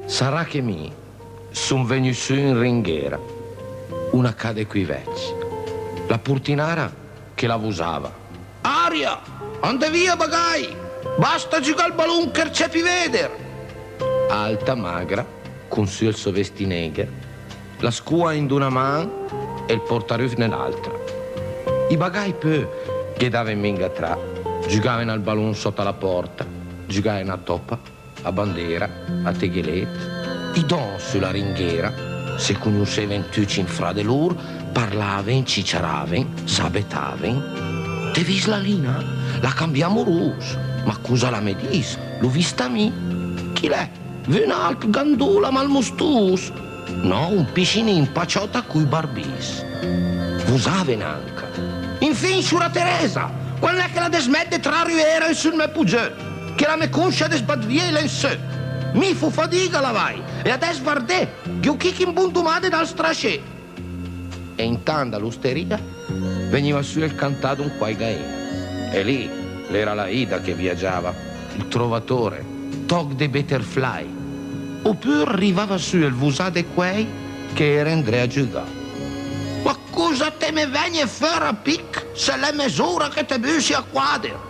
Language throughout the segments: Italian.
Sarà che mi son venuto su in ringhiera, una cade qui vecchi. La purtinara che la usava. Aria, ande via bagai, basta giocare al ballon che c'è veder. Alta, magra, con su il suo vestinegher, la scua in una mano e il portaruf nell'altra. I bagai poi che dava in minga tra, giocavano al ballon sotto la porta, giocavano a toppa, a bandiera, a teghelet. I don sulla ringhiera, se conoscevano tutti in fra di loro, parlavano, cicciaravano, sabetavano. Te vis la lina? La cambiamo rus. Ma cosa la medis? L'ho vista mi? Chi l'è? Ve un altro gandola malmustus? No, un piscine impacciota coi barbis. Vusaven anche. Infine, sura Teresa, quando è che la desmette tra Riviera e sul me pugge? Che la me conosce des badviele in sé. Mi fu fatica la vai, e adesso guardate, che un chicchi in buntumate dal strasce. E intanto all'osteria veniva su il cantato un quaigaino. E lì l'era la Ida che viaggiava, il trovatore, Tog de Butterfly. Oppure arrivava su il vusate quei che era Andrea Giugà. Ma cosa te me vieni a fare a pic se le misure che te busi a quadro?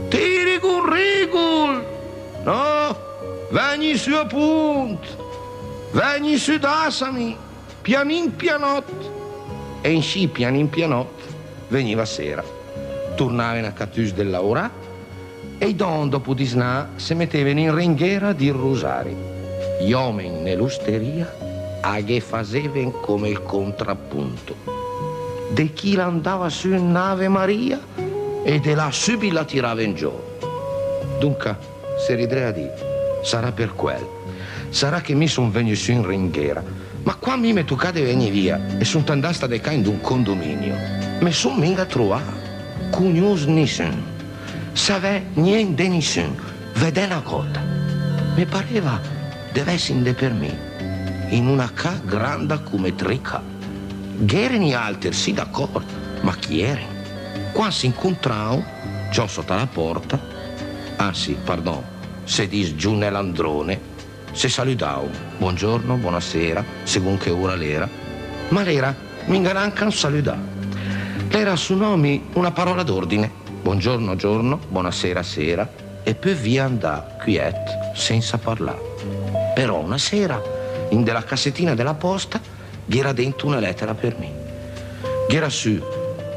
Tiri con rigol! No! Veni su appunto, veni su dasami, pianin pianot. E in sci pianin pianot veniva sera, tornavano a catus del laura e i don dopo di sna si mettevano in ringhiera a dir rosari. Gli uomini nell'osteria aghe facevano come il contrappunto. De chi l'andava su in nave Maria e de là subito la tirava in giù. Dunque, se ridrea di sarà per quel. Sarà che mi son venuto su in ringhiera. Ma qua mi me toccate venire via e son andata de ca in un condominio. Me son minga trovato. Cugnos nissun. Savè niente nissun. Vede una cosa. Mi pareva dev'essere inde per me. In una ca grande come tre ca. Ghereni altri, sì d'accordo. Ma chi erano? Qua si incontravo, già sotto la porta. Ah sì, pardon. Se dis giù nell'androne, se salutavo, buongiorno, buonasera, secondo che ora l'era, ma l'era mingaranca un salutà. L'era su nomi una parola d'ordine, buongiorno, giorno, buonasera, sera, e poi via andà, quiet, senza parlare. Però una sera, in della cassettina della posta, gli era dentro una lettera per me. Gli era su,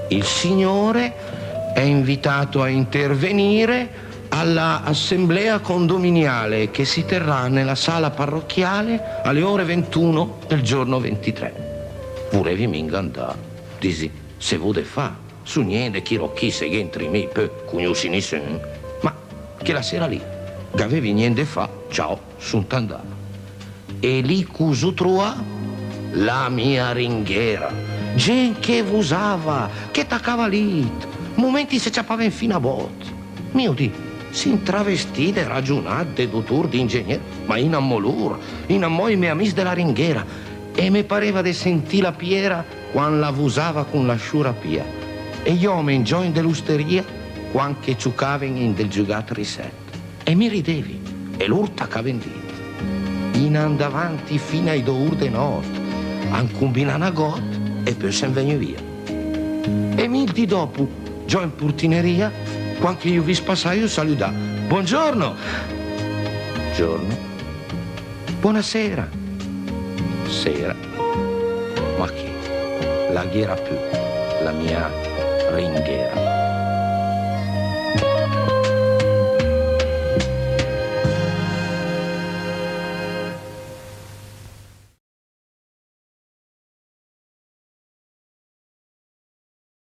il signore è invitato a intervenire alla assemblea condominiale che si terrà nella sala parrocchiale alle ore 21 del giorno 23. Volevi minga andare. Disi, se vuole fa, su niente chi rocchi se entri me per cugnosi nessuno. Ma che la sera lì, che avevi niente fa, ciao, sunt andato. E lì cuso trova la mia ringhiera. Gente che usava, che taccava lì, momenti se ciappava infine a bot. Mio Dio. Si intravestite, ragionate, dottor di ingegnere, ma in ammolur, in ammo i miei amici della ringhiera. E mi pareva di sentire la piera quando la usava con la sciura pia. E gli uomini già in dell'usteria quando che giocavano in del giocato risetto. E mi ridevi, e l'urta che vendite. In andavanti fino ai 2 ore di notte, a combinare una gotta e poi se ne venne via. E minuti dopo, già in portineria, quando io vi spassai, io salutavo. Buongiorno. Giorno. Buonasera. Sera. Ma che? La ghiera più. La mia ringhiera.